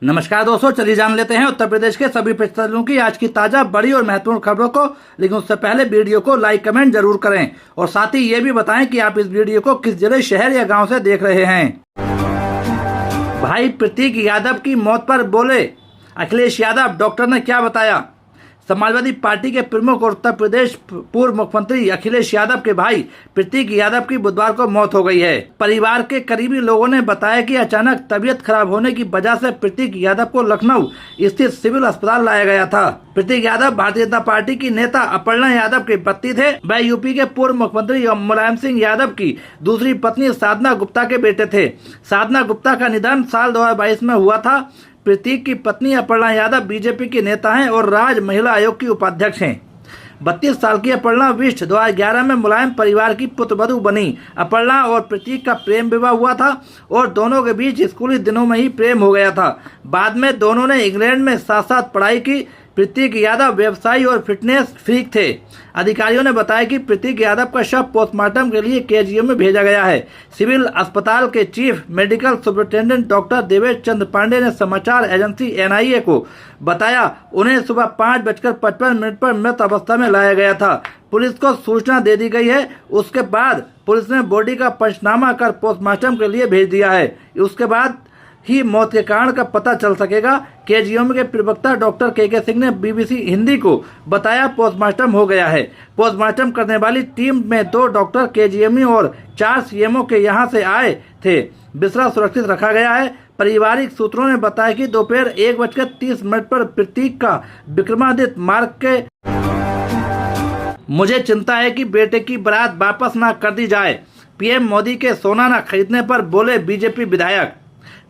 नमस्कार दोस्तों, चलिए जान लेते हैं उत्तर प्रदेश के सभी प्रश्नों की आज की ताजा बड़ी और महत्वपूर्ण खबरों को। लेकिन उससे पहले वीडियो को लाइक कमेंट जरूर करें और साथ ही ये भी बताएं कि आप इस वीडियो को किस जिले, शहर या गांव से देख रहे हैं। भाई प्रतीक यादव की मौत पर बोले अखिलेश यादव, डॉक्टर ने क्या बताया। समाजवादी पार्टी के प्रमुख और उत्तर प्रदेश पूर्व मुख्यमंत्री अखिलेश यादव के भाई प्रतीक यादव की बुधवार को मौत हो गई है। परिवार के करीबी लोगों ने बताया कि अचानक तबीयत खराब होने की वजह से प्रतीक यादव को लखनऊ स्थित सिविल अस्पताल लाया गया था। प्रतीक यादव भारतीय जनता पार्टी की नेता अपर्णा यादव के पति थे। वह यूपी के पूर्व मुख्यमंत्री मुलायम सिंह यादव की दूसरी पत्नी साधना गुप्ता के बेटे थे। साधना गुप्ता का निधन साल 2022 में हुआ था। प्रतीक की पत्नी अपर्णा यादव बीजेपी की नेता हैं और राज्य महिला आयोग की उपाध्यक्ष हैं। 32 साल की अपर्णा विष्ट 2011 में मुलायम परिवार की पुत्रवधू बनी। अपर्णा और प्रतीक का प्रेम विवाह हुआ था और दोनों के बीच स्कूली दिनों में ही प्रेम हो गया था। बाद में दोनों ने इंग्लैंड में साथ साथ पढ़ाई की। प्रतीक यादव व्यवसायी और फिटनेस फ्रीक थे। अधिकारियों ने बताया कि प्रतीक यादव का शव पोस्टमार्टम के लिए केजीएम में भेजा गया है। सिविल अस्पताल के chief medical superintendent doctor Devesh Chandra Pande ने समाचार एजेंसी एनआईए को बताया, उन्हें सुबह 5:55 पर मृत अवस्था में लाया गया था। पुलिस को सूचना दे दी गई है। उसके बाद पुलिस ने बॉडी का पंचनामा कर पोस्टमार्टम के लिए भेज दिया है। उसके बाद ही मौत के कारण का पता चल सकेगा। केजीएम के प्रवक्ता डॉक्टर के सिंह ने बीबीसी हिंदी को बताया, पोस्टमार्टम हो गया है। पोस्टमार्टम करने वाली टीम में 2 डॉक्टर केजीएम और 4 सीएमओ के यहां से आए थे। बिस्तरा सुरक्षित रखा गया है। पारिवारिक सूत्रों ने बताया कि दोपहर 1:30 पर प्रतीक का विक्रमादित्य मार्ग के मुझे चिंता है कि बेटे की बारात वापस न कर दी जाए। पीएम मोदी के सोना न खरीदने पर बोले बीजेपी विधायक।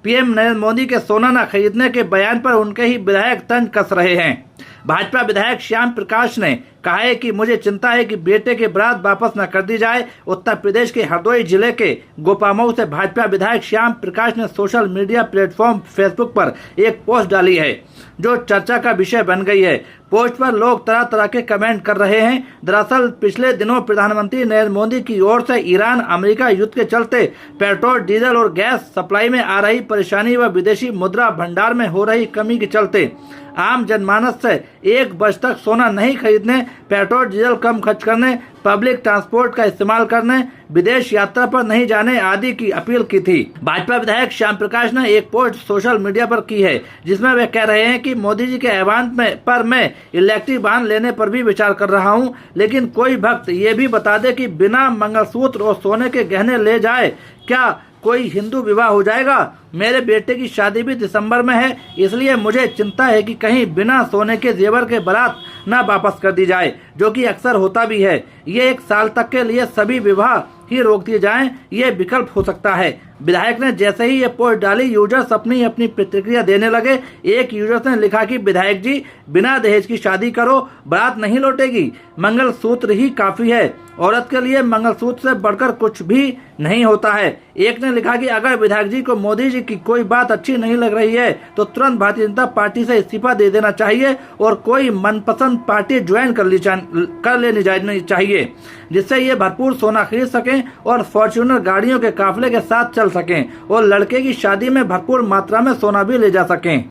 पीएम नरेंद्र मोदी के सोना न खरीदने के बयान पर उनके ही विधायक तंज कस रहे हैं। भाजपा विधायक श्याम प्रकाश ने कहा है कि मुझे चिंता है कि बेटे के बारात वापस न कर दी जाए। उत्तर प्रदेश के हरदोई जिले के गोपामऊ से भाजपा विधायक श्याम प्रकाश ने सोशल मीडिया प्लेटफॉर्म फेसबुक पर एक पोस्ट डाली है जो चर्चा का विषय बन गई है। पोस्ट पर लोग तरह तरह के कमेंट कर रहे हैं। दरअसल पिछले दिनों प्रधानमंत्री नरेंद्र मोदी की ओर से ईरान अमेरिका युद्ध के चलते पेट्रोल, डीजल और गैस सप्लाई में आ रही परेशानी व विदेशी मुद्रा भंडार में हो रही कमी के चलते आम जनमानस से 1 वर्ष तक सोना नहीं खरीदने, पेट्रोल डीजल कम खर्च करने, पब्लिक ट्रांसपोर्ट का इस्तेमाल करने, विदेश यात्रा पर नहीं जाने आदि की अपील की थी। भाजपा विधायक श्याम प्रकाश ने एक पोस्ट सोशल मीडिया पर की है जिसमें वे कह रहे हैं कि मोदी जी के आह्वान पर मैं इलेक्ट्रिक वाहन लेने पर भी विचार कर रहा हूं, लेकिन कोई भक्त ये भी बता दे कि बिना मंगलसूत्र और सोने के गहने ले जाए क्या कोई हिंदू विवाह हो जाएगा। मेरे बेटे की शादी भी दिसंबर में है, इसलिए मुझे चिंता है कि कहीं बिना सोने के जेवर के बारात न वापस कर दी जाए, जो कि अक्सर होता भी है। ये 1 साल तक के लिए सभी विवाह ही रोक दिए जाएं, ये विकल्प हो सकता है। विधायक ने जैसे ही ये पोस्ट डाली, यूजर्स अपनी प्रतिक्रिया देने लगे। एक यूजर ने लिखा कि विधायक जी, बिना दहेज की शादी करो, बारात नहीं लौटेगी, मंगलसूत्र ही काफी है। औरत के लिए मंगलसूत्र से बढ़कर कुछ भी नहीं होता है। एक ने लिखा कि अगर विधायक जी को मोदी जी की कोई बात अच्छी नहीं लग रही है तो तुरंत भारतीय जनता पार्टी से इस्तीफा दे देना चाहिए और कोई मनपसंद पार्टी ज्वाइन कर लेनी चाहिए, जिससे ये भरपूर सोना खरीद सकें और फॉर्च्यूनर गाड़ियों के काफिले के साथ चल सकें और लड़के की शादी में भरपूर मात्रा में सोना भी ले जा सकें।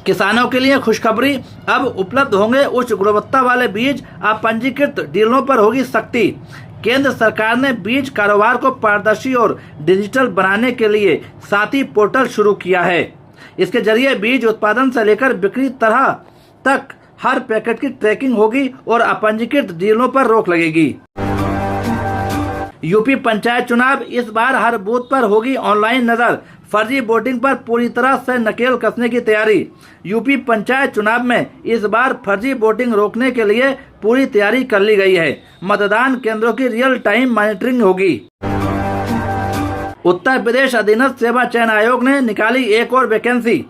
किसानों के लिए खुशखबरी, अब उपलब्ध होंगे उच्च गुणवत्ता वाले बीज। अपंजीकृत डीलरों पर होगी सख्ती। केंद्र सरकार ने बीज कारोबार को पारदर्शी और डिजिटल बनाने के लिए साथी पोर्टल शुरू किया है। इसके जरिए बीज उत्पादन से लेकर बिक्री तरह तक हर पैकेट की ट्रैकिंग होगी और अपंजीकृत डीलरों पर रोक लगेगी। यूपी पंचायत चुनाव, इस बार हर बूथ पर होगी ऑनलाइन नजर। फर्जी वोटिंग पर पूरी तरह से नकेल कसने की तैयारी। यूपी पंचायत चुनाव में इस बार फर्जी वोटिंग रोकने के लिए पूरी तैयारी कर ली गई है। मतदान केंद्रों की रियल टाइम मॉनिटरिंग होगी। उत्तर प्रदेश अधीनस्थ सेवा चयन आयोग ने निकाली एक और वैकेंसी।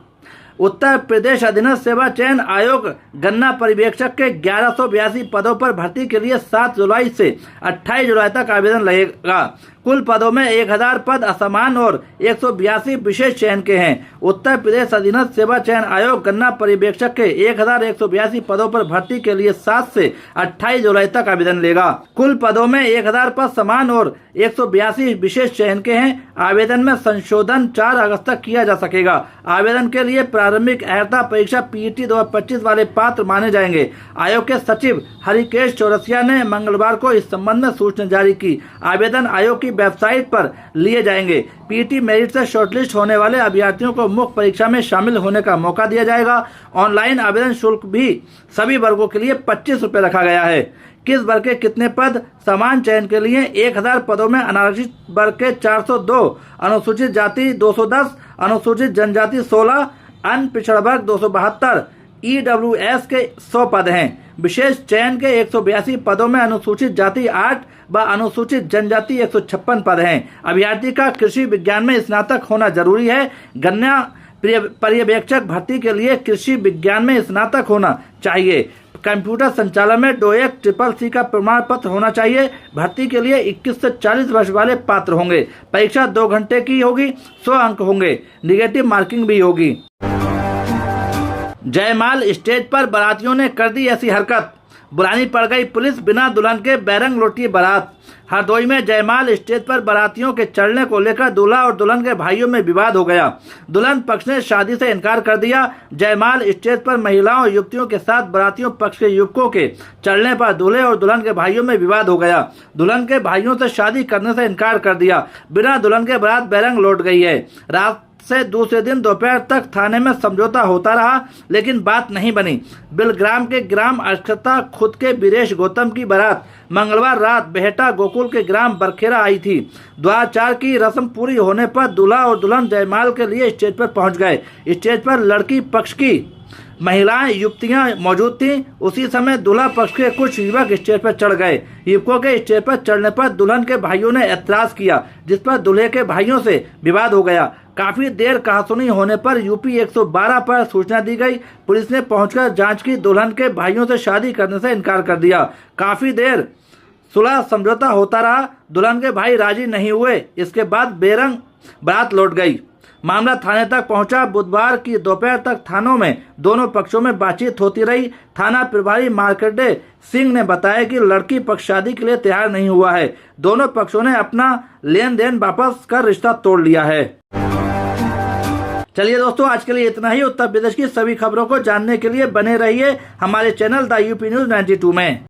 उत्तर प्रदेश अधीनस्थ सेवा चयन आयोग गन्ना पर्यवेक्षक के 1182 पदों पर भर्ती के लिए 7 जुलाई से 28 जुलाई तक आवेदन लगेगा। कुल पदों में 1000 पद असमान और 182 विशेष चयन के हैं। उत्तर प्रदेश अधीनस्थ सेवा चयन आयोग गन्ना पर्यवेक्षक के 1182 पदों पर भर्ती के लिए 7 से 28 जुलाई तक आवेदन लेगा। कुल पदों में 1000 पद समान और 182 विशेष चयन के हैं। आवेदन में संशोधन 4 अगस्त तक किया जा सकेगा। आवेदन के लिए प्रारंभिक अर्हता परीक्षा PET 2025 वाले पात्र माने जाएंगे। आयोग के सचिव हरिकेश चौरसिया ने मंगलवार को इस संबंध में सूचना जारी की। आवेदन आयोग की वेबसाइट पर लिए जाएंगे। PET मेरिट से शॉर्टलिस्ट होने वाले अभ्यर्थियों को मुख्य परीक्षा में शामिल होने का मौका दिया जाएगा। ऑनलाइन आवेदन शुल्क भी सभी वर्गों के लिए 25 रुपए रखा गया है। किस वर्ग के कितने पद? समान चयन के लिए 1000 पदों में आरक्षित वर्ग के 402, अनुसूचित जाति 210, अनुसूचित जनजाति 16, अन्य पिछड़ा वर्ग 272, EWS के 100 पद हैं। विशेष चयन के 182 पदों में अनुसूचित जाति 8 व अनुसूचित जनजाति 156 पद हैं। अभ्यर्थी का कृषि विज्ञान में स्नातक होना जरूरी है। गन्ना पर्यवेक्षक भर्ती के लिए कृषि विज्ञान में स्नातक होना चाहिए। कंप्यूटर संचालन में डोएक CCC का प्रमाण पत्र होना चाहिए। भर्ती के लिए 21 से 40 वर्ष वाले पात्र होंगे। परीक्षा 2 घंटे की होगी। 100 अंक होंगे। निगेटिव मार्किंग भी होगी। जयमाल स्टेज पर बारातियों ने कर दी ऐसी हरकत, बुलानी पड़ गई पुलिस, बिना दुल्हन के बैरंग लौटी बारात। हरदोई में जयमाल स्टेज पर बारातियों के चढ़ने को लेकर दूल्हा और दुल्हन के भाइयों में विवाद हो गया। दुल्हन पक्ष ने शादी से इनकार कर दिया। जयमाल स्टेज पर महिलाओं और युवतियों के साथ बारातियों पक्ष के युवकों के चढ़ने पर दूल्हे और दुल्हन के भाइयों में विवाद हो गया। दुल्हन के भाइयों से शादी करने से इनकार कर दिया। बिना दुल्हन के बारात बैरंग लौट गई है। रात से दूसरे दिन दोपहर तक थाने में समझौता होता रहा, लेकिन बात नहीं बनी। बिलग्राम के ग्राम अक्षता खुद के बीरेश गौतम की बारात मंगलवार रात बेहटा गोकुल के ग्राम बरखेरा आई थी। द्वाचार की रस्म पूरी होने पर दूल्हा और दुल्हन जयमाल के लिए स्टेज पर पहुंच गए। स्टेज पर लड़की पक्ष की महिलाएं युवतियां मौजूद थीं। उसी समय दूल्हा पक्ष के कुछ युवक स्टेज पर चढ़ गए। युवकों के स्टेज पर चढ़ने पर दुल्हन के भाइयों ने ऐतराज किया, जिस पर दूल्हे के भाइयों से विवाद हो गया। काफी देर कहासुनी होने पर यूपी 112 पर सूचना दी गई। पुलिस ने पहुंचकर जांच की। दुल्हन के भाइयों से शादी करने से इनकार कर दिया। काफी देर सुलह समझौता होता रहा। दुल्हन के भाई राजी नहीं हुए। इसके बाद बेरंग बारात लौट गई। मामला थाने तक पहुंचा। बुधवार की दोपहर तक थानों में दोनों पक्षों में बातचीत होती रही। थाना प्रभारी मार्कंडेय सिंह ने बताया कि लड़की पक्ष शादी के लिए तैयार नहीं हुआ है। दोनों पक्षों ने अपना लेन देन वापस कर रिश्ता तोड़ लिया है। चलिए दोस्तों, आज के लिए इतना ही। उत्तर प्रदेश की सभी खबरों को जानने के लिए बने रहिए हमारे चैनल द यूपी न्यूज 92 में।